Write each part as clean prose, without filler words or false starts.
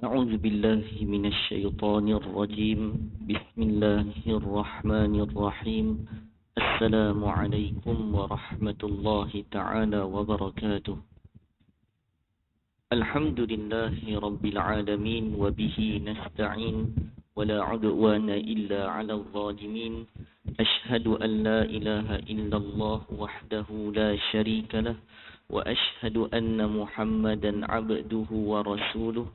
أعوذ بالله من الشيطان الرجيم. بسم الله الرحمن الرحيم. السلام عليكم ورحمة الله تعالى وبركاته. الحمد لله رب العالمين وبه نستعين ولا عدوان إلا على الظالمين. أشهد أن لا إله إلا الله وحده لا شريك له وأشهد أن محمدا عبده ورسوله.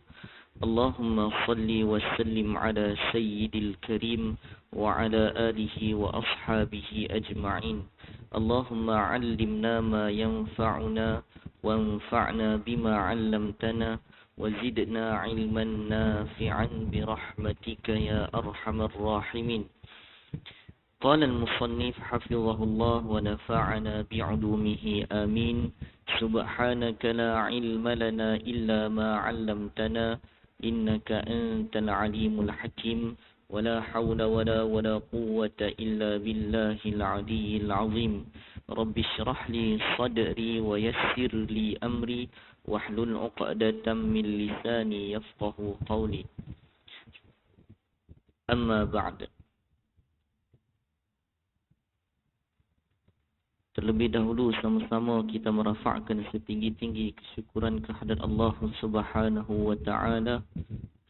اللهم صل وسلم على سيد الكريم وعلى آله وأصحابه أجمعين. اللهم علمنا ما ينفعنا وانفعنا بما علمتنا وزدنا علما نافعا برحمتك يا أرحم الراحمين. قال المصنف حفظه الله ونفعنا بعلومه آمين. سبحانك لا علم لنا إلا ما علمتنا إنك أنت العليم الحكيم. ولا حول ولا قوة إلا بالله العلي العظيم. رب اشرح لي صدري ويسر لي أمري واحلل عقدة من لساني يفقه قولي. أما بعد. Terlebih dahulu sama-sama kita merafakkan setinggi-tinggi kesyukuran kehadrat Allah Subhanahu wa taala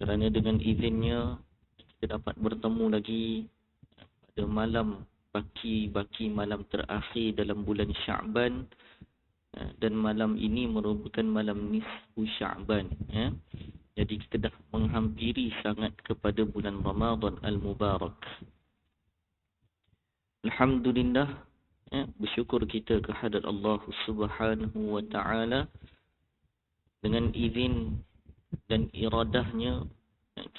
kerana dengan izinnya kita dapat bertemu lagi pada malam baki malam terakhir dalam bulan Sya'ban, dan malam ini merupakan malam nisfu Sya'ban, ya. Jadi kita dah menghampiri sangat kepada bulan Ramadan al-Mubarak. Alhamdulillah, bersyukur kita kehadrat Allah Subhanahu wa taala. Dengan izin dan iradahnya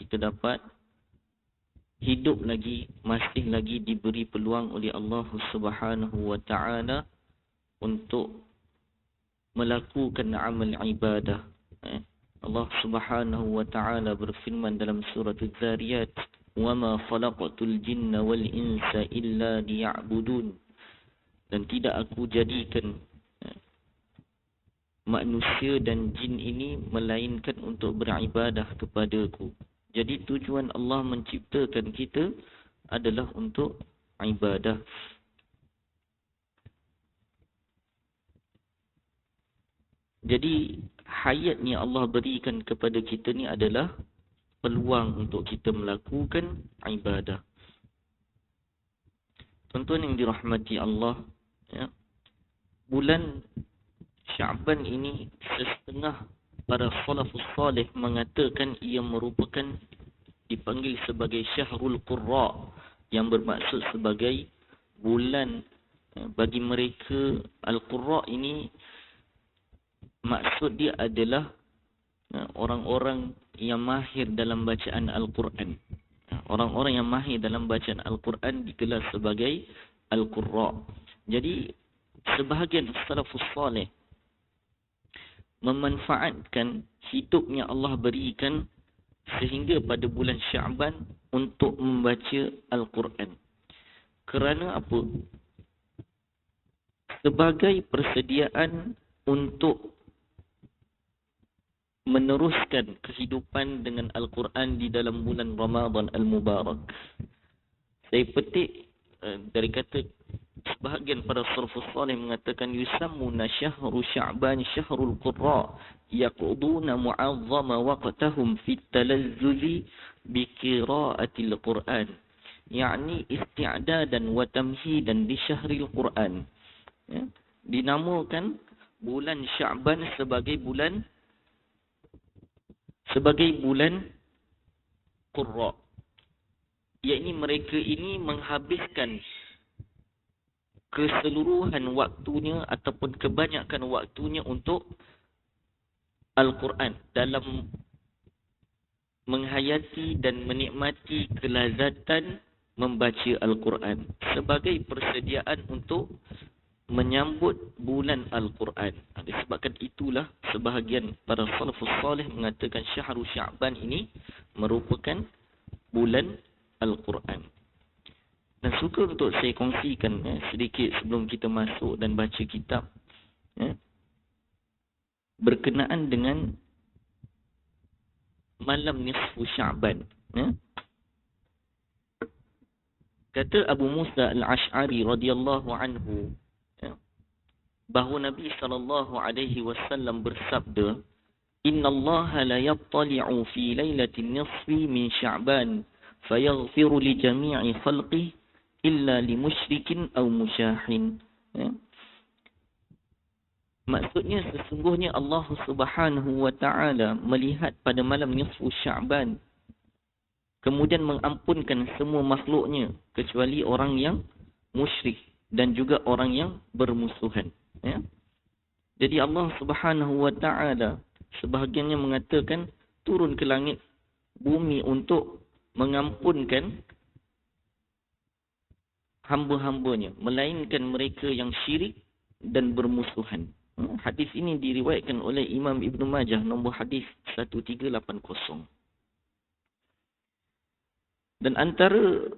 kita dapat hidup lagi, masih lagi diberi peluang oleh Allah Subhanahu wa taala untuk melakukan amal ibadah. Allah Subhanahu wa taala berfirman dalam surah Az-Zariyat, "Wama khalaqatul jinna wal insa illa liya'budun." Dan tidak aku jadikan manusia dan jin ini melainkan untuk beribadah kepadaku. Jadi tujuan Allah menciptakan kita adalah untuk ibadah. Jadi hayatnya Allah berikan kepada kita ni adalah peluang untuk kita melakukan ibadah. Tuan-tuan yang dirahmati Allah, ya, bulan Sya'ban ini setengah para salafus salih mengatakan ia merupakan dipanggil sebagai Syahrul Qurra, yang bermaksud sebagai bulan bagi mereka. Al-Qurra ini maksud dia adalah orang-orang yang mahir dalam bacaan Al-Quran. Orang-orang yang mahir dalam bacaan Al-Quran digelar sebagai Al-Qurra. Jadi sebahagian salafus salih memanfaatkan hidupnya Allah berikan sehingga pada bulan Sya'ban untuk membaca Al-Quran. Kerana apa? Sebagai persediaan untuk meneruskan kehidupan dengan Al-Quran di dalam bulan Ramadan Al-Mubarak. Saya petik dari kata sebahagian para salafus salih mengatakan, yusammuna syahru Sya'ban syahrul qurra yaquduna mu'azzama waqtahum fit talazzuzi bi qira'atil Quran, yakni isti'dadan wa tamhidan li syahril Quran. Ya, dinamakan bulan Sya'ban sebagai bulan Qurra, yakni mereka ini menghabiskan keseluruhan waktunya ataupun kebanyakan waktunya untuk Al-Quran, dalam menghayati dan menikmati kelazatan membaca Al-Quran sebagai persediaan untuk menyambut bulan Al-Quran. Disebabkan itulah sebahagian para salafus salih mengatakan Syahrul Sya'ban ini merupakan bulan Al-Quran. Dan suka untuk saya kongsikan sedikit sebelum kita masuk dan baca kitab, berkenaan dengan malam nisfu Sya'ban. Ya? Kata Abu Musa al-Ash'ari radhiyallahu anhu, ya, bahawa Nabi SAW bersabda, Inna Allah la yattali'u fi laylatin nisfi min Sya'ban fayaghfiru li jami'i khalqih illa li musyrikin aw musyahin. Ya? Maksudnya sesungguhnya Allah Subhanahu wa taala melihat pada malam nisfu Sya'ban, kemudian mengampunkan semua makhluknya kecuali orang yang musyrik dan juga orang yang bermusuhan. Ya? Jadi Allah Subhanahu wa taala sebahagiannya mengatakan turun ke langit bumi untuk mengampunkan hamba-hambanya, melainkan mereka yang syirik dan bermusuhan. Hadis ini diriwayatkan oleh Imam Ibn Majah, nombor hadis 1380. Dan antara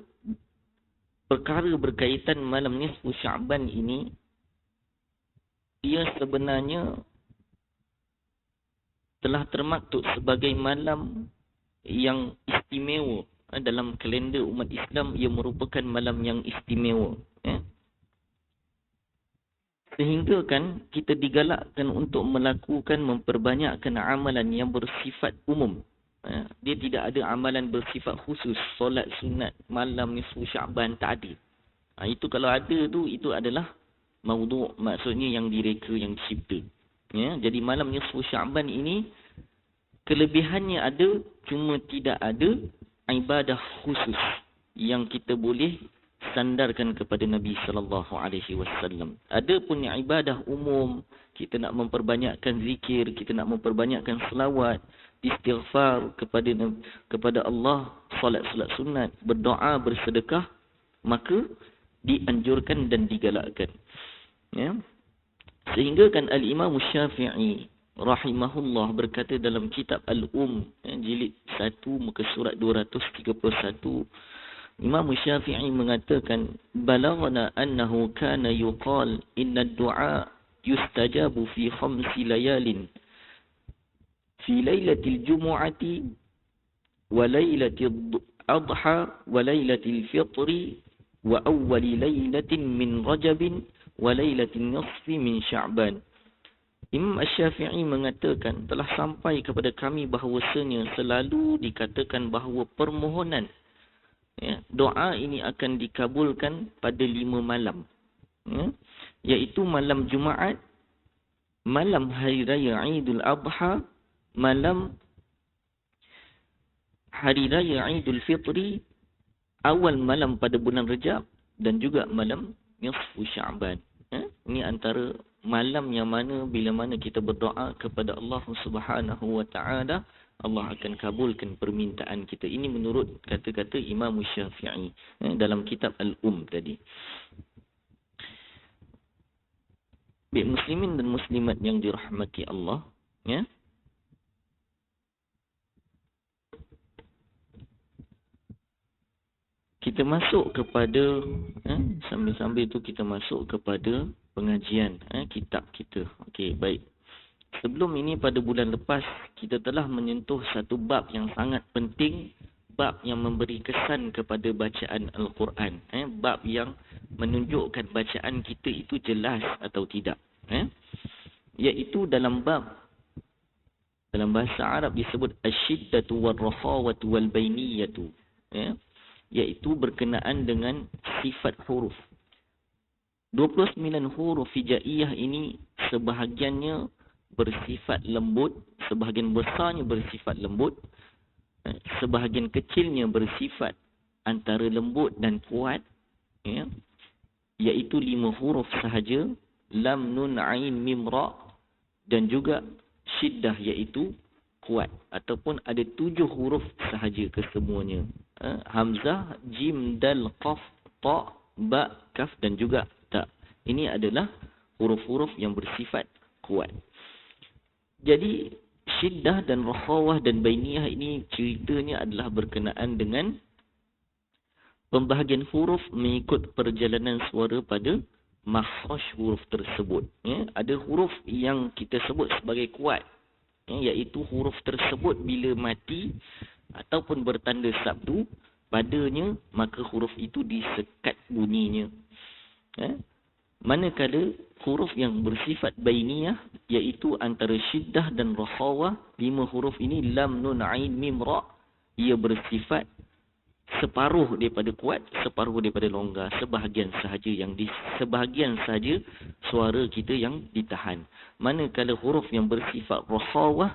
perkara berkaitan malam nisfu Sya'ban ini, ia sebenarnya telah termaktub sebagai malam yang istimewa. Dalam kalender umat Islam, ia merupakan malam yang istimewa. Ya. Sehingga kan kita digalakkan untuk memperbanyakkan amalan yang bersifat umum. Dia tidak ada amalan bersifat khusus, solat sunat malam nisfu Sya'ban, tak ada. Itu kalau ada tu, itu adalah maudhu', maksudnya yang direka, yang dicipta. Ya, jadi malam nisfu Sya'ban ini kelebihannya ada, cuma tidak ada ibadah khusus yang kita boleh sandarkan kepada Nabi sallallahu alaihi wasallam. Ada pun ibadah umum, kita nak memperbanyakkan zikir, kita nak memperbanyakkan selawat, istighfar kepada Allah, solat sunat, berdoa, bersedekah, maka dianjurkan dan digalakkan. Ya. Sehingga kan Al-Imam Syafi'i rahimahullah berkata dalam kitab jilid 1 muka surat 231, Imam Syafi'i mengatakan, balaghana annahu kana yuqal inna ad-du'a yustajabu fi 5 layalin fi lailatil jumu'ati wa lailatil adha wa lailatil fitri wa awwali lailatin min rajabin wa lailatin nisfi min Sya'ban. Imam Asy-Syafi'i mengatakan, telah sampai kepada kami bahawasanya selalu dikatakan bahawa permohonan, ya, doa ini akan dikabulkan pada 5 malam. Ya, iaitu malam Jumaat, malam Hari Raya Aidul Adha, malam Hari Raya Aidul Fitri, awal malam pada bulan Rejab, dan juga malam nisfu Sya'ban. Ya, ini antara malam yang mana bila mana kita berdoa kepada Allah Subhanahu wa taala, Allah akan kabulkan permintaan kita. Ini menurut kata-kata Imam Syafi'i dalam kitab tadi. Baik muslimin dan muslimat yang dirahmati Allah, ya. Kita masuk kepada sambil-sambil tu kita masuk kepada pengajian kitab kita. Okey, baik. Sebelum ini pada bulan lepas kita telah menyentuh satu bab yang sangat penting, bab yang memberi kesan kepada bacaan Al-Quran, bab yang menunjukkan bacaan kita itu jelas atau tidak, iaitu dalam bahasa Arab disebut asyiddatu war-rakhawatu wal-bainiyatu, iaitu berkenaan dengan sifat huruf. 29 huruf hijaiyah ini sebahagiannya bersifat lembut, sebahagian besarnya bersifat lembut, sebahagian kecilnya bersifat antara lembut dan kuat, ya, iaitu 5 huruf sahaja, lam, nun, ain, mim, ra, dan juga syiddah iaitu kuat, ataupun ada 7 huruf sahaja kesemuanya, hamzah, jim, dal, qaf, ta, ba, kaf dan juga ta. Ini adalah huruf-huruf yang bersifat kuat. Jadi syiddah dan rakhawah dan bainiyah ini ceritanya adalah berkenaan dengan pembahagian huruf mengikut perjalanan suara pada makhraj huruf tersebut. Ya, ada huruf yang kita sebut sebagai kuat, iaitu huruf tersebut bila mati ataupun bertanda sabdu padanya, maka huruf itu disekat bunyinya. Manakala huruf yang bersifat bainiyah, iaitu antara syiddah dan rakhawah, 5 huruf ini lam, nun, ain, mim, ra, ia bersifat separuh daripada kuat, separuh daripada longgar, sebahagian sahaja suara kita yang ditahan. Manakala huruf yang bersifat rakhawah,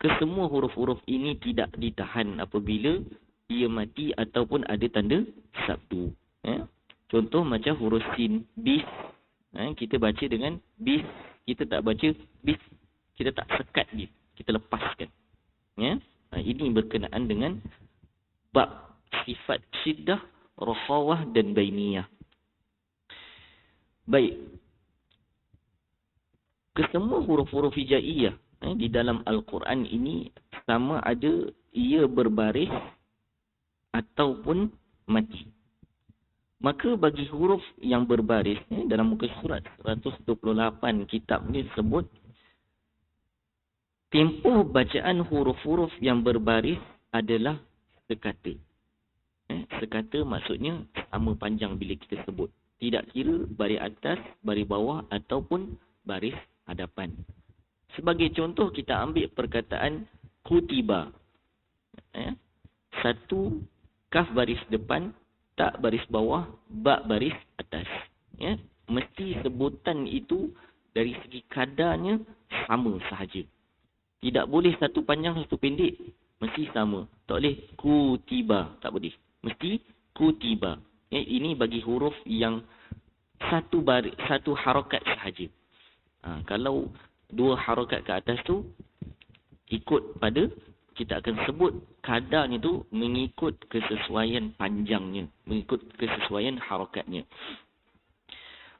kesemua huruf-huruf ini tidak ditahan apabila ia mati ataupun ada tanda sabdu. Contoh macam huruf sin, bis. Kita baca dengan bis. Kita tak baca bis. Kita tak sekat bis. Kita lepaskan. Ini berkenaan dengan bab sifat syiddah, rakhawah dan bainiyah. Baik. Kesemua huruf-huruf hijaiyah di dalam Al-Quran ini sama ada ia berbaris ataupun mati. Maka bagi huruf yang berbaris, dalam muka surat 128 kitab ni sebut, tempoh bacaan huruf-huruf yang berbaris adalah sekata. Sekata maksudnya sama panjang bila kita sebut. Tidak kira baris atas, baris bawah ataupun baris hadapan. Sebagai contoh kita ambil perkataan kutiba. Satu kaf baris depan, tak baris bawah, ba baris atas. Mesti sebutan itu dari segi kadarnya sama sahaja. Tidak boleh satu panjang, satu pendek. Mesti sama. Tak boleh kutiba. Tak boleh. Mesti kutiba. Ini bagi huruf yang satu harakat sahaja. Kalau 2 harakat ke atas tu, ikut pada, kita akan sebut kadarnya tu mengikut kesesuaian panjangnya. Mengikut kesesuaian harakatnya.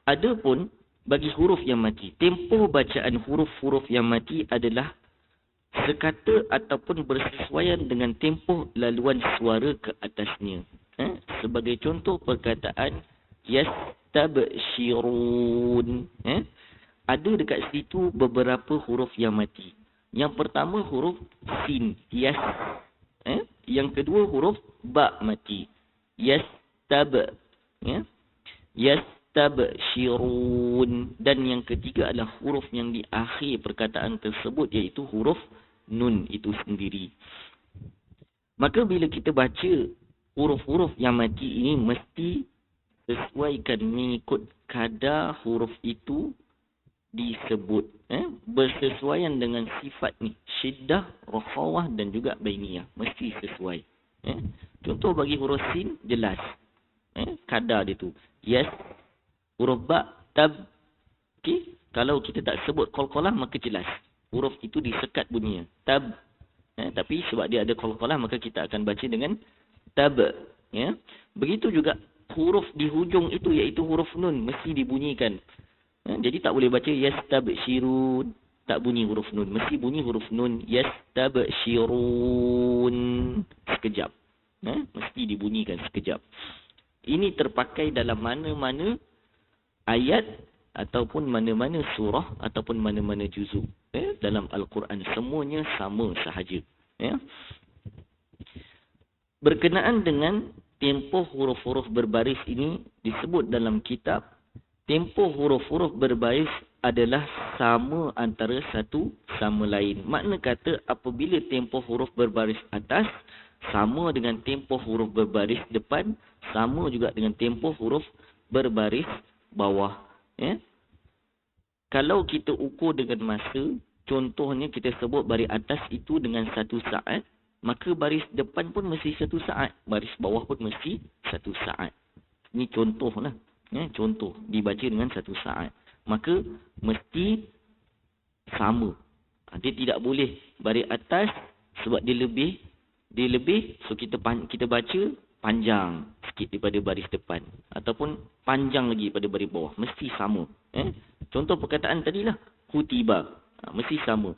Adapun bagi huruf yang mati, tempoh bacaan huruf-huruf yang mati adalah sekata ataupun bersesuaian dengan tempoh laluan suara ke atasnya. Sebagai contoh perkataan yastabshirun. Ada dekat situ beberapa huruf yang mati. Yang pertama huruf sin, yas. Yang kedua huruf ba mati. Yastabshirun. Dan yang ketiga adalah huruf yang di akhir perkataan tersebut, iaitu huruf nun itu sendiri. Maka bila kita baca huruf-huruf yang mati ini, mesti sesuaikan mengikut kadar huruf itu disebut. Bersesuaian dengan sifat ni, syiddah, rakhawah dan juga bainiyah. Mesti sesuai. Contoh bagi huruf sin, jelas. Kadar dia tu. Yes. Huruf ba, tab. Okay. Kalau kita tak sebut qalqalah, maka jelas. Huruf itu disekat bunyinya. Tab. Tapi sebab dia ada qalqalah, maka kita akan baca dengan tab. Begitu juga huruf di hujung itu, iaitu huruf nun, mesti dibunyikan. Jadi tak boleh baca yastabshirun, tak bunyi huruf nun. Mesti bunyi huruf nun, yastabshirun. Sekejap. Mesti dibunyikan sekejap. Ini terpakai dalam mana-mana ayat ataupun mana-mana surah ataupun mana-mana juzuk dalam Al-Quran. Semuanya sama sahaja. Berkenaan dengan tempoh huruf-huruf berbaris ini disebut dalam kitab, tempoh huruf-huruf berbaris adalah sama antara satu sama lain. Makna kata apabila tempoh huruf berbaris atas sama dengan tempoh huruf berbaris depan, sama juga dengan tempoh huruf berbaris bawah. Kalau kita ukur dengan masa, contohnya kita sebut baris atas itu dengan 1 saat, maka baris depan pun mesti 1 saat. Baris bawah pun mesti 1 saat. Ini contohlah. Contoh dibaca dengan 1 saat. Maka mesti sama. Dia tidak boleh baris atas sebab dia lebih, so kita baca panjang sikit daripada baris depan ataupun panjang lagi daripada baris bawah. Mesti sama. Contoh perkataan tadilah kutiba. Mesti sama.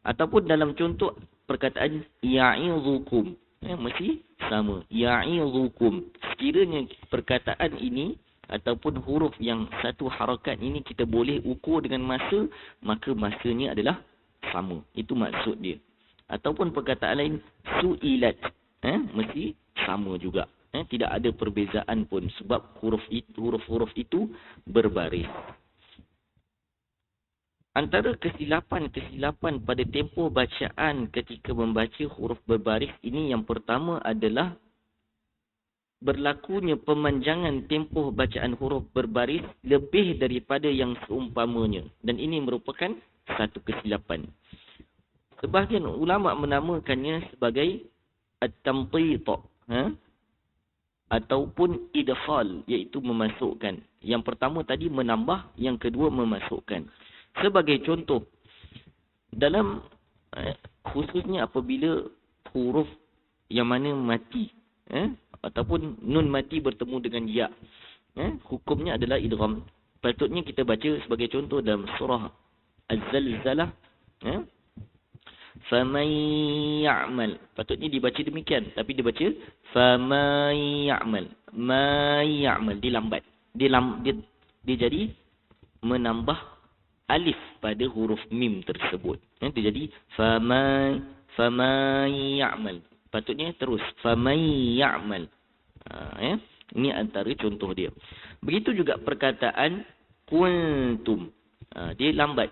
Ataupun dalam contoh perkataan ya'izukum. Mesti sama. Ya'izukum. Sekiranya perkataan ini ataupun huruf yang satu harakat ini kita boleh ukur dengan masa, maka masanya adalah sama. Itu maksud dia. Ataupun perkataan lain, su'ilat. Mesti sama juga. Tidak ada perbezaan pun sebab huruf-huruf itu berbaris. Antara kesilapan pada tempoh bacaan ketika membaca huruf berbaris ini, yang pertama adalah berlakunya pemanjangan tempoh bacaan huruf berbaris lebih daripada yang seumpamanya. Dan ini merupakan satu kesilapan. Sebahagian ulama menamakannya sebagai at-tamtit, ataupun idkhal, iaitu memasukkan. Yang pertama tadi menambah, yang kedua memasukkan. Sebagai contoh, dalam khususnya apabila huruf yang mana mati, ataupun nun mati bertemu dengan ya, hukumnya adalah idgham. Patutnya kita baca sebagai contoh dalam surah Az-Zalzalah, faman ya'mal. Patutnya dibaca demikian, tapi dibaca faman ya'mal. Ma ya'mal, dia lambat. Dia jadi menambah alif pada huruf mim tersebut. Dia jadi faman ya'mal. Patutnya terus faman ya'mal. Ini antara contoh dia. Begitu juga perkataan kuntum. Dia lambat.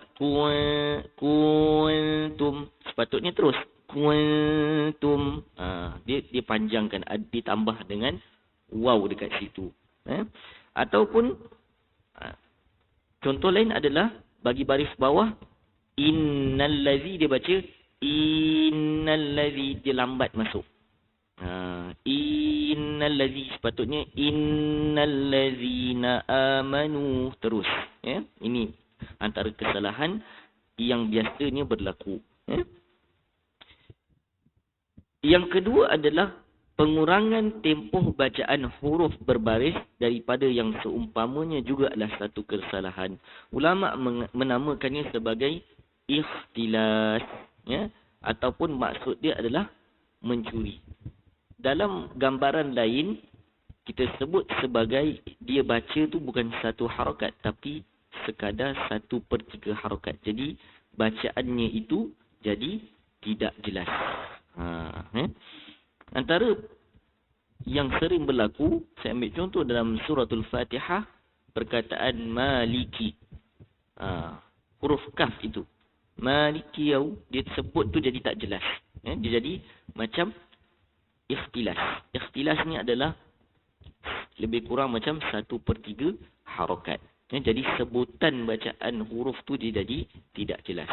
Kuntum. Sepatutnya terus kuntum. Dia panjangkan, ditambah dengan waw dekat situ. Ataupun contoh lain adalah bagi baris bawah, innallazi, dia baca innallazi, dia lambat masuk. Innallazi, sepatutnya innallazina amanu, terus. Ini antara kesalahan yang biasanya berlaku. Yang kedua adalah pengurangan tempoh bacaan huruf berbaris daripada yang seumpamanya juga adalah satu kesalahan. Ulama menamakannya sebagai ikhtilas, ataupun maksud dia adalah mencuri. Dalam gambaran lain, kita sebut sebagai dia baca tu bukan satu harakat, tapi sekadar 1/3 harakat. Jadi bacaannya itu jadi tidak jelas. Antara yang sering berlaku, saya ambil contoh dalam suratul Fatihah, perkataan maliki. Huruf kaf itu, maliki yau, dia sebut tu jadi tak jelas. Dia jadi macam ikhtilas. Ikhtilas ni adalah lebih kurang macam 1/3 harakat. Jadi sebutan bacaan huruf tu dia jadi tidak jelas.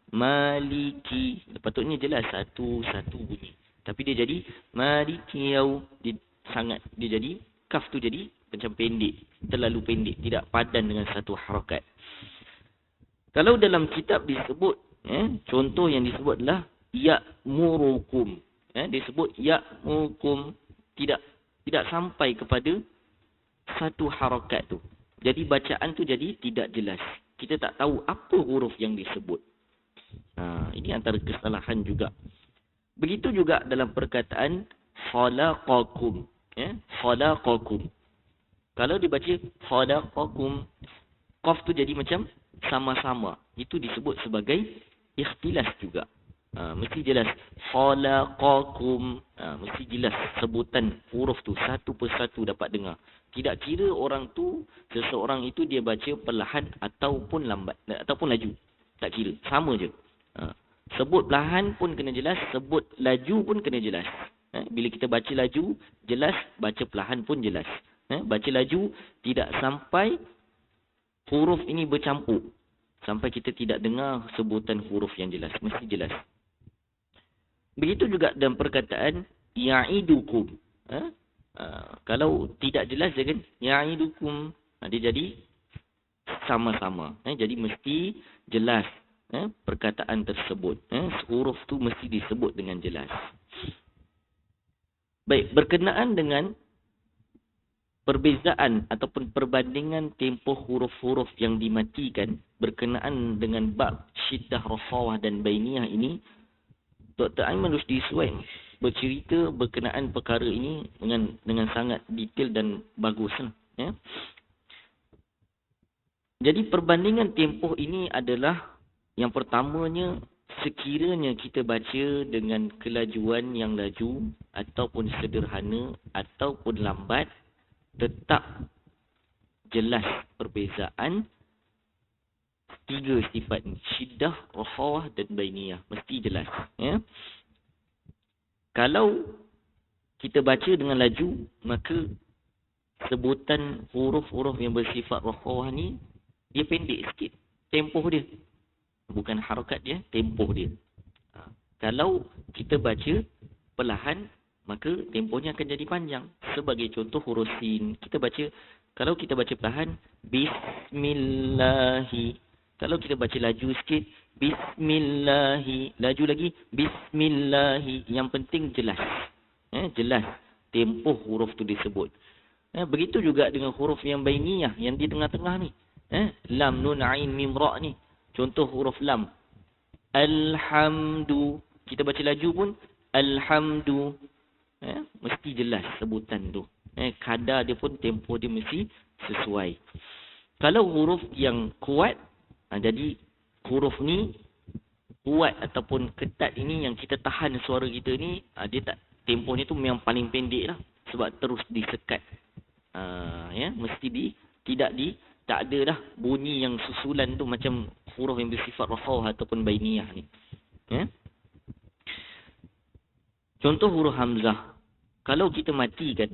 Maliki, patutnya jelas satu-satu bunyi. Tapi dia jadi maliki yau, dia jadi kaf tu jadi macam pendek, terlalu pendek, tidak padan dengan satu harakat. Kalau dalam kitab disebut, contoh yang disebut adalah ya'murukum. Disebut ya'murukum, tidak sampai kepada satu harakat tu. Jadi bacaan tu jadi tidak jelas. Kita tak tahu apa huruf yang disebut. Ini antara kesalahan juga. Begitu juga dalam perkataan khalaqakum. Khalaqakum. Kalau dibaca khalaqakum, qaf tu jadi macam sama-sama. Itu disebut sebagai ikhtilas juga. Mesti jelas. Khalaqakum. Mesti jelas sebutan huruf tu satu persatu dapat dengar. Tidak kira seseorang itu dia baca perlahan ataupun lambat, ataupun laju. Tak kira. Sama je. Sebut perlahan pun kena jelas, sebut laju pun kena jelas. Bila kita baca laju, jelas. Baca perlahan pun jelas. Baca laju, tidak sampai huruf ini bercampur. Sampai kita tidak dengar sebutan huruf yang jelas. Mesti jelas. Begitu juga dalam perkataan ya'idukum. Kalau tidak jelas dia kan ya'idukum. Dia jadi sama-sama. Jadi mesti jelas perkataan tersebut. Huruf tu mesti disebut dengan jelas. Baik, berkenaan dengan perbezaan ataupun perbandingan tempoh huruf-huruf yang dimatikan berkenaan dengan bab syiddah, rafawah dan bainiyah ini, Dr. Aiman Rusdi Suhaib bercerita berkenaan perkara ini dengan sangat detail dan bagus. Ya. Jadi perbandingan tempoh ini adalah yang pertamanya, sekiranya kita baca dengan kelajuan yang laju ataupun sederhana ataupun lambat, tetap jelas perbezaan tiga sifat ni, syiddah, rakhawah dan bainiyah, mesti jelas. Ya. Kalau kita baca dengan laju, maka sebutan huruf-huruf yang bersifat rakhawah ni dia pendek sikit tempoh dia, bukan harakat dia, tempoh dia. Kalau kita baca perlahan, maka tempohnya akan jadi panjang. Sebagai contoh huruf sin, kalau kita baca perlahan, bismillahi. Kalau kita baca laju sikit, bismillahi. Laju lagi, bismillahi. Yang penting jelas. Jelas tempoh huruf tu disebut. Begitu juga dengan huruf yang bainiyah, yang di tengah-tengah ni. Lam, nun, ain, mim, ra ni. Contoh huruf lam. Alhamdu. Kita baca laju pun, alhamdu. Mesti jelas sebutan tu. Kadar dia pun, tempoh dia mesti sesuai. Kalau huruf yang kuat, jadi huruf ni kuat ataupun ketat ini, yang kita tahan suara kita ni, dia tak, tempohnya tu memang paling pendek lah. Sebab terus disekat. Mesti tak ada dah bunyi yang susulan tu macam huruf yang bersifat rakhawah ataupun bainiyah ni. Contoh huruf hamzah. Kalau kita matikan,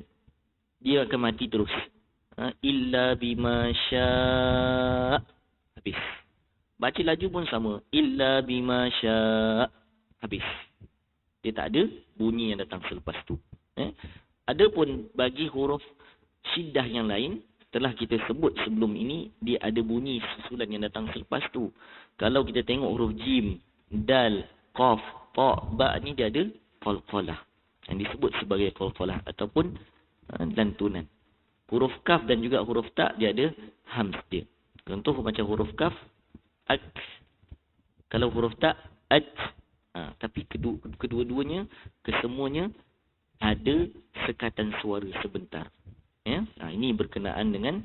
dia akan mati terus. Illa bima syaa. Habis. Baca laju pun sama. Illa bima syaa. Habis. Dia tak ada bunyi yang datang selepas tu. Adapun bagi huruf syiddah yang lain, telah kita sebut sebelum ini, dia ada bunyi susulan yang datang selepas tu. Kalau kita tengok huruf jim, dal, qaf, ta, ba ni dia ada qalqalah, yang disebut sebagai qalqalah ataupun lantunan. Huruf kaf dan juga huruf ta dia ada hams dia. Contoh macam huruf kaf, ak. Kalau huruf ta, at. Tapi kedua-duanya, kesemuanya ada sekatan suara sebentar. Ini berkenaan dengan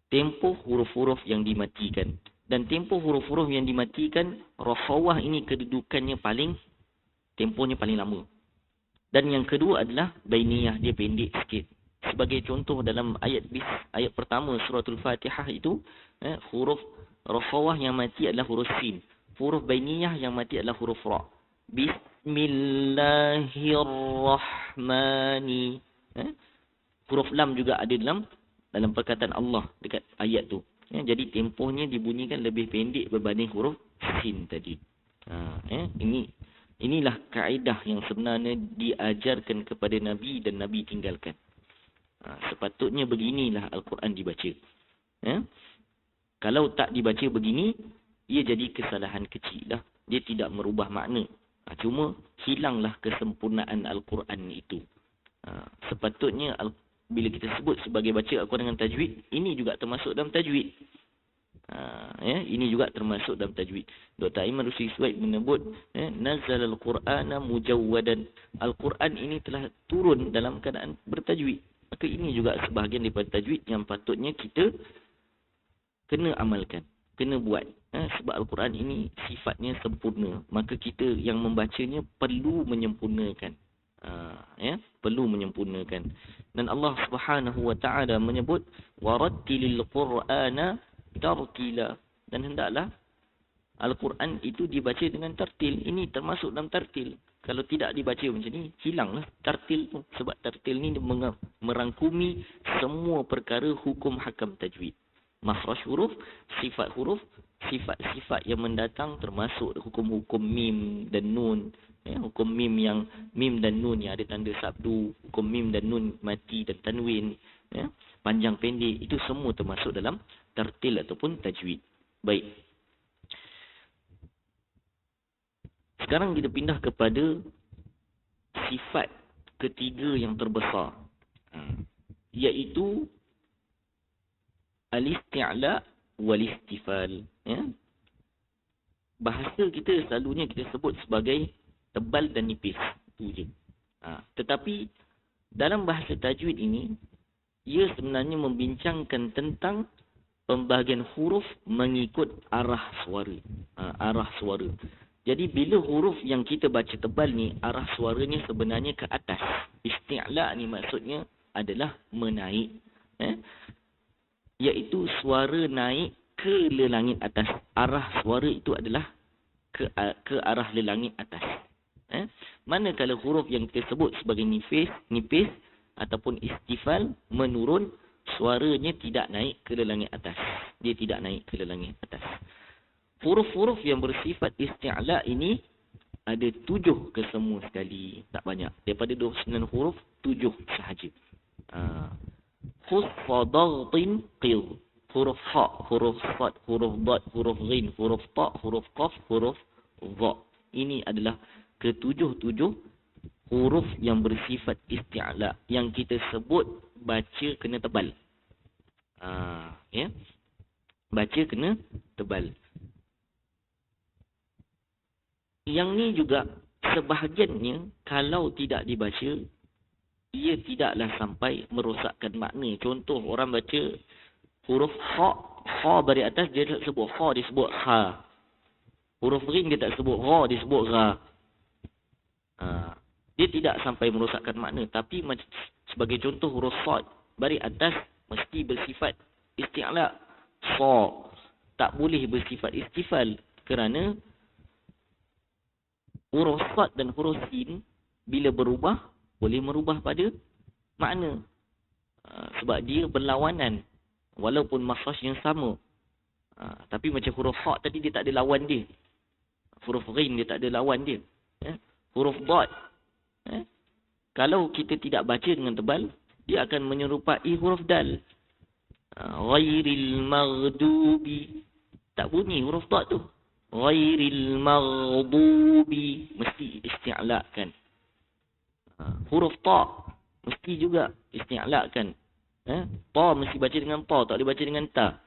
tempoh huruf-huruf yang dimatikan. Dan tempoh huruf-huruf yang dimatikan, rakhawah ini kedudukannya tempohnya paling lama. Dan yang kedua adalah bainiyah, dia pendek sikit. Sebagai contoh dalam ayat pertama suratul Fatihah itu, huruf rakhawah yang mati adalah huruf sin. Huruf bainiyah yang mati adalah huruf ra. Bismillahirrahmani. Huruf lam juga ada dalam perkataan Allah dekat ayat tu. Jadi tempohnya dibunyikan lebih pendek berbanding huruf sin tadi. Inilah kaedah yang sebenarnya diajarkan kepada Nabi dan Nabi tinggalkan. Sepatutnya beginilah Al-Quran dibaca. Kalau tak dibaca begini, ia jadi kesalahan kecil lah. Dia tidak merubah makna. Cuma hilanglah kesempurnaan Al-Quran itu. Sepatutnya bila kita sebut sebagai baca Al-Quran dengan tajwid, ini juga termasuk dalam tajwid. Ini juga termasuk dalam tajwid. Dr. Aiman Rusli Suhaib menyebut, nazal al-Qur'ana mujawwadan. Al-Quran ini telah turun dalam keadaan bertajwid. Maka ini juga sebahagian daripada tajwid yang patutnya kita kena amalkan, kena buat. Sebab Al-Quran ini sifatnya sempurna. Maka kita yang membacanya perlu menyempurnakan. Perlu menyempurnakan. Dan Allah Subhanahu wa taala menyebut warattilil qur'ana tartila, dan hendaklah Al-Quran itu dibaca dengan tartil. Ini termasuk dalam tartil. Kalau tidak dibaca macam ni, hilanglah tartil tu. Sebab tartil ni merangkumi semua perkara hukum hakam tajwid. Makhraj huruf, sifat huruf, sifat-sifat yang mendatang, termasuk hukum-hukum mim dan nun. Hukum mim dan nun yang ada tanda sabdu, hukum mim dan nun mati dan tanwin, panjang pendek, itu semua termasuk dalam tartil ataupun tajwid. Baik. Sekarang kita pindah kepada sifat ketiga yang terbesar, iaitu al-isti'la wal-istifal. Bahasa kita selalunya kita sebut sebagai tebal dan nipis. Itu je. Tetapi dalam bahasa tajwid ini, ia sebenarnya membincangkan tentang pembahagian huruf mengikut arah suara. Arah suara. Jadi bila huruf yang kita baca tebal ni, arah suaranya sebenarnya ke atas. Isti'la ni maksudnya adalah menaik. Iaitu suara naik ke lelangit atas. Arah suara itu adalah ke arah lelangit atas. Manakala huruf yang kita sebut sebagai nipis ataupun istifal menurun, suaranya tidak naik ke lelangit atas. Dia tidak naik ke lelangit atas. Huruf-huruf yang bersifat isti'la ini ada 7 kesemua sekali. Tak banyak. Daripada 29 huruf, 7 sahaja. Khusfadagtin qil. Huruf ha, huruf sad, huruf dad, huruf ghin, huruf ta, huruf qaf, huruf dha. Ini adalah ke-7 huruf yang bersifat isti'la. Yang kita sebut baca kena tebal. Baca kena tebal. Yang ni juga sebahagiannya kalau tidak dibaca, ia tidaklah sampai merosakkan makna. Contoh, orang baca huruf ha dari atas, dia tak sebut ha, dia sebut ha. Huruf rin dia tak sebut ra, dia sebut ra. Dia tidak sampai merosakkan makna. Tapi sebagai contoh, huruf sad dari atas mesti bersifat isti'la. Sa tak boleh bersifat istifal kerana huruf sad dan huruf sin bila berubah boleh merubah pada makna. Sebab dia berlawanan walaupun makhraj yang sama. Tapi macam huruf ha tadi dia tak ada lawan dia. Huruf ghin dia tak ada lawan dia. Huruf dad, kalau kita tidak baca dengan tebal, dia akan menyerupai huruf dal. Ghairil maghdubi, tak bunyi huruf dad tu. Ghairil maghdubi, mesti isti'la kan. Huruf ta mesti juga isti'la kan. Ta mesti baca dengan ta, tak boleh baca dengan ta.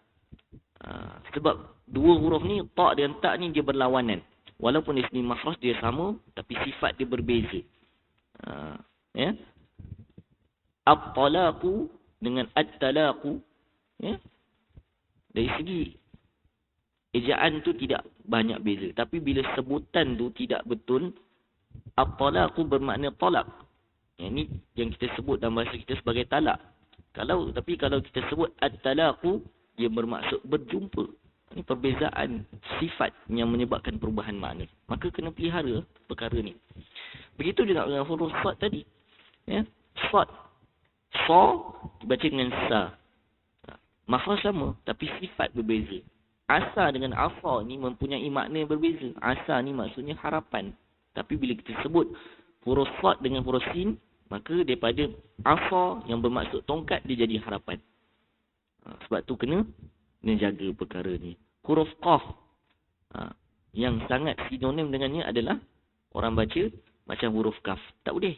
Sebab dua huruf ni, ta dan ta ni dia berlawanan. Walaupun di sini makhraj dia sama, tapi sifat dia berbeza. At-talaqu dengan at-talaqu, dari segi ejaan tu tidak banyak beza. Tapi bila sebutan tu tidak betul, at-talaqu bermakna talak. Ini yang kita sebut dalam bahasa kita sebagai talak. Tapi kalau kita sebut at-talaqu, dia bermaksud berjumpa. Ini perbezaan sifat yang menyebabkan perubahan makna. Maka kena pelihara perkara ni. Begitu juga dengan huruf sad tadi. Sad. Sa dibaca dengan sa. Makhraj sama tapi sifat berbeza. Asa dengan asa ni mempunyai makna berbeza. Asa ni maksudnya harapan. Tapi bila kita sebut huruf sad dengan huruf sin, maka daripada asa yang bermaksud tongkat, dia jadi harapan. Sebab tu kena jaga perkara ni. Huruf qaf, yang sangat sinonim dengannya adalah orang baca macam huruf kaf. Tak boleh.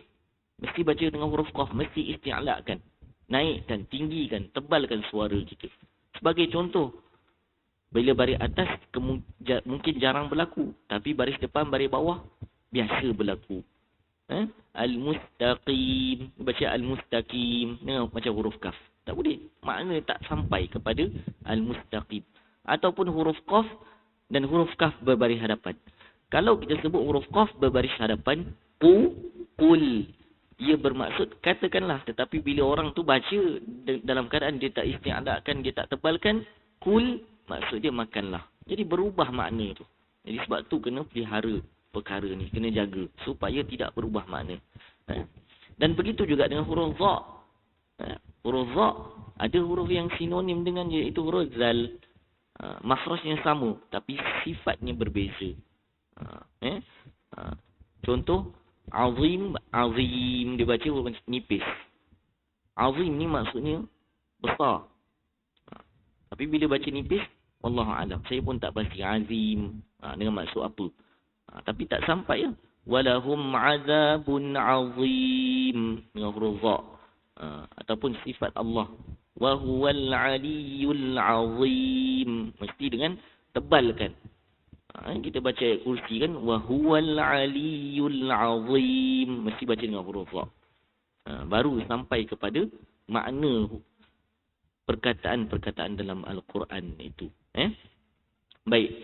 Mesti baca dengan huruf qaf. Mesti isti'la kan. Naikkan, tinggikan, tebalkan suara kita. Sebagai contoh, bila baris atas mungkin jarang berlaku. Tapi baris depan, baris bawah biasa berlaku. Al-mustaqim. Baca al-mustaqim dengan macam huruf kaf. Tak boleh. Makna tak sampai kepada al-mustaqim. Ataupun huruf qaf dan huruf kaf berbaris hadapan. Kalau kita sebut huruf qaf berbaris hadapan, qul, ia bermaksud katakanlah. Tetapi bila orang tu baca dalam keadaan dia tak isti'adakan, dia tak tebalkan, qul maksud dia makanlah. Jadi berubah makna tu. Jadi sebab tu kena pelihara perkara ni, kena jaga supaya tidak berubah makna. Dan begitu juga dengan huruf za. Huruf za ada huruf yang sinonim dengan dia, iaitu huruf zal. Makhraj yang sama tapi sifatnya berbeza. Contoh azim, azim dibaca huruf nipis. Azim ni maksudnya besar. Tapi bila baca nipis, wallahu a'lam, saya pun tak pasti azim dengan maksud apa. Tapi tak sampai ya. Walahum azabun azim dengan huruf za. Ataupun sifat Allah, wa huwal aliyul azim, mesti dengan tebalkan. Kita baca ayat kursi kan, wa huwal aliyul azim, mesti baca dengan huruf za. Baru sampai kepada makna perkataan-perkataan dalam Al-Quran itu. Baik.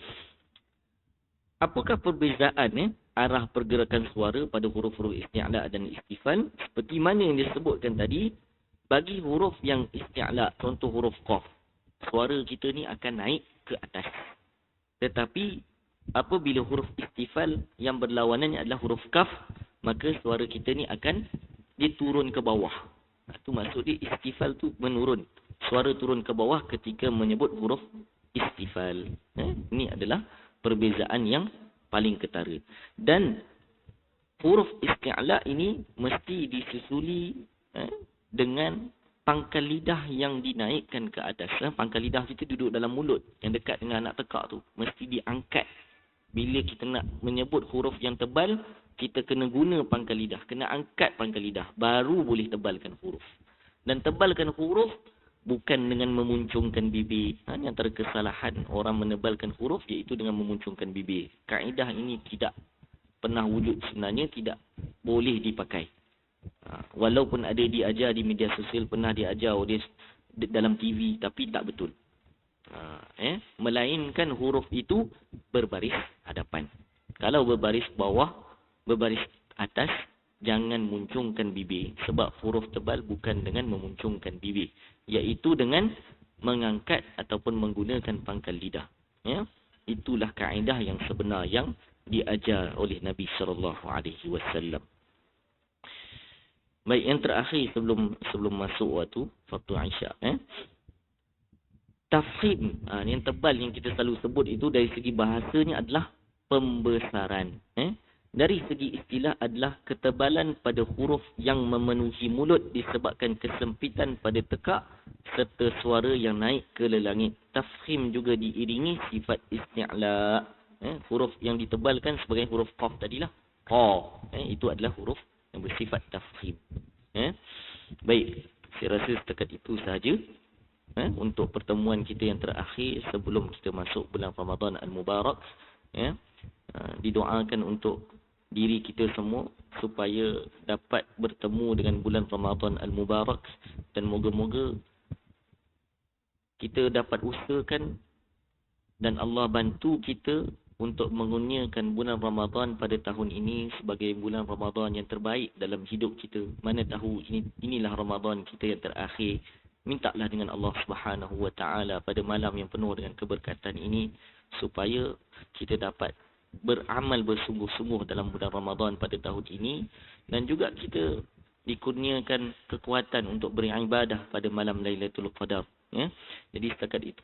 Apakah perbezaan arah pergerakan suara pada huruf-huruf isti'la dan istifal? Seperti mana yang disebutkan tadi, bagi huruf yang isti'la, contoh huruf qaf, suara kita ni akan naik ke atas. Tetapi apabila huruf istifal yang berlawanannya adalah huruf kaf, maka suara kita ni akan diturun ke bawah. Itu maksud dia istifal tu menurun. Suara turun ke bawah ketika menyebut huruf istifal. Ini adalah perbezaan yang paling ketara. Dan huruf isti'la ini mesti disusuli dengan pangkal lidah yang dinaikkan ke atas. Pangkal lidah kita duduk dalam mulut yang dekat dengan anak tekak tu. Mesti diangkat. Bila kita nak menyebut huruf yang tebal, kita kena guna pangkal lidah. Kena angkat pangkal lidah. Baru boleh tebalkan huruf. Dan tebalkan huruf bukan dengan memuncungkan bibir. Ini antara kesalahan orang menebalkan huruf, iaitu dengan memuncungkan bibir. Kaedah ini tidak pernah wujud sebenarnya, tidak boleh dipakai. Walaupun ada diajar di media sosial, pernah diajar oleh dalam TV, tapi tak betul. Melainkan huruf itu berbaris hadapan. Kalau berbaris bawah, berbaris atas, jangan muncungkan bibir. Sebab huruf tebal bukan dengan memuncungkan bibir, iaitu dengan mengangkat ataupun menggunakan pangkal lidah. Itulah kaedah yang sebenar yang diajar oleh Nabi SAW. Baik, yang terakhir sebelum masuk waktu Isyak. Tafkhim, yang tebal yang kita selalu sebut itu dari segi bahasanya adalah pembesaran. Dari segi istilah adalah ketebalan pada huruf yang memenuhi mulut disebabkan kesempitan pada tekak serta suara yang naik ke lelangit. Tafkhim juga diiringi sifat isti'la. Huruf yang ditebalkan sebagai huruf qaf tadilah. Itu adalah huruf yang bersifat tafkhim. Baik, saya rasa setakat itu sahaja untuk pertemuan kita yang terakhir sebelum kita masuk bulan Ramadan Al-Mubarak. Didoakan untuk diri kita semua supaya dapat bertemu dengan bulan Ramadan Al-Mubarak, dan moga-moga kita dapat usahakan dan Allah bantu kita untuk mengurniakan bulan Ramadan pada tahun ini sebagai bulan Ramadan yang terbaik dalam hidup kita. Mana tahu inilah Ramadan kita yang terakhir. Mintalah dengan Allah Subhanahu wa taala pada malam yang penuh dengan keberkatan ini supaya kita dapat beramal bersungguh-sungguh dalam bulan Ramadan pada tahun ini, dan juga kita dikurniakan kekuatan untuk beribadah pada malam Lailatul Qadar. Jadi setakat itu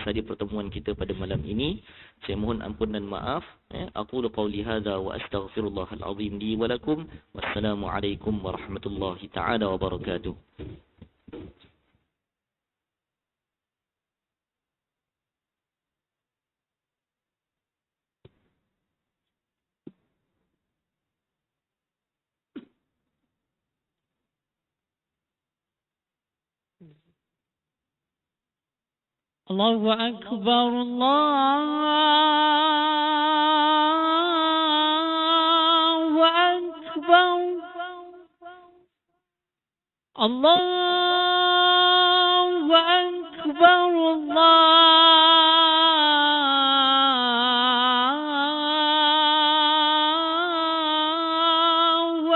saja pertemuan kita pada malam ini. Saya mohon ampun dan maaf. Aqulu qawli hadza wa astaghfirullahal azim li wa lakum. Wassalamu alaikum warahmatullahi taala wabarakatuh. Allahu Akbar, Allahu Akbar, Allahu Akbar, Allahu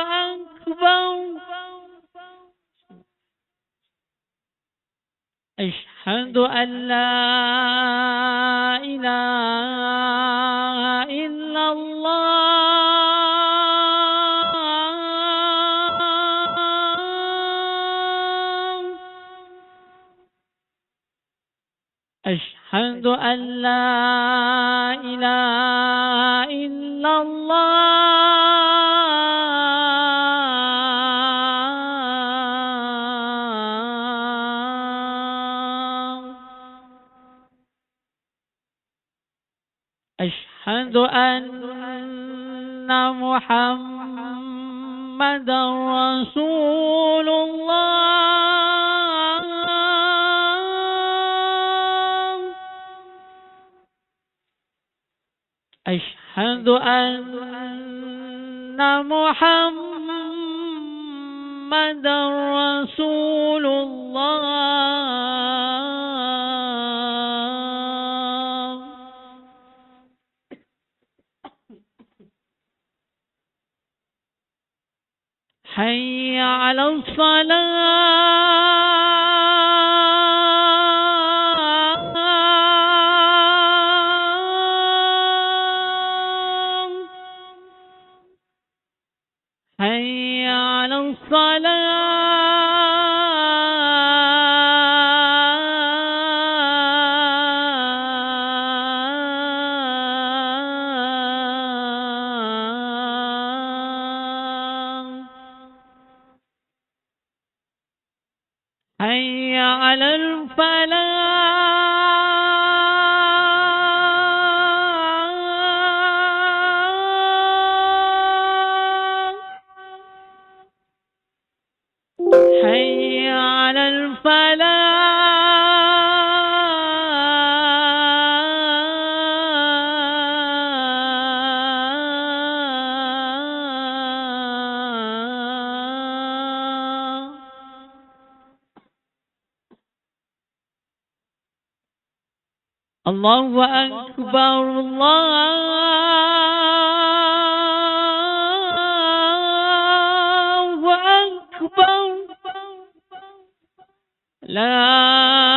Akbar. أشهد أن لا إله إلا الله أشهد أن لا إله إلا أشهد أن محمدا رسول الله أشهد أن محمدا رسول الله. حي على الصلاة. حي على الصلاة. حي على الفلاح. حي على الفلاح. الله أكبر الله أكبر. لا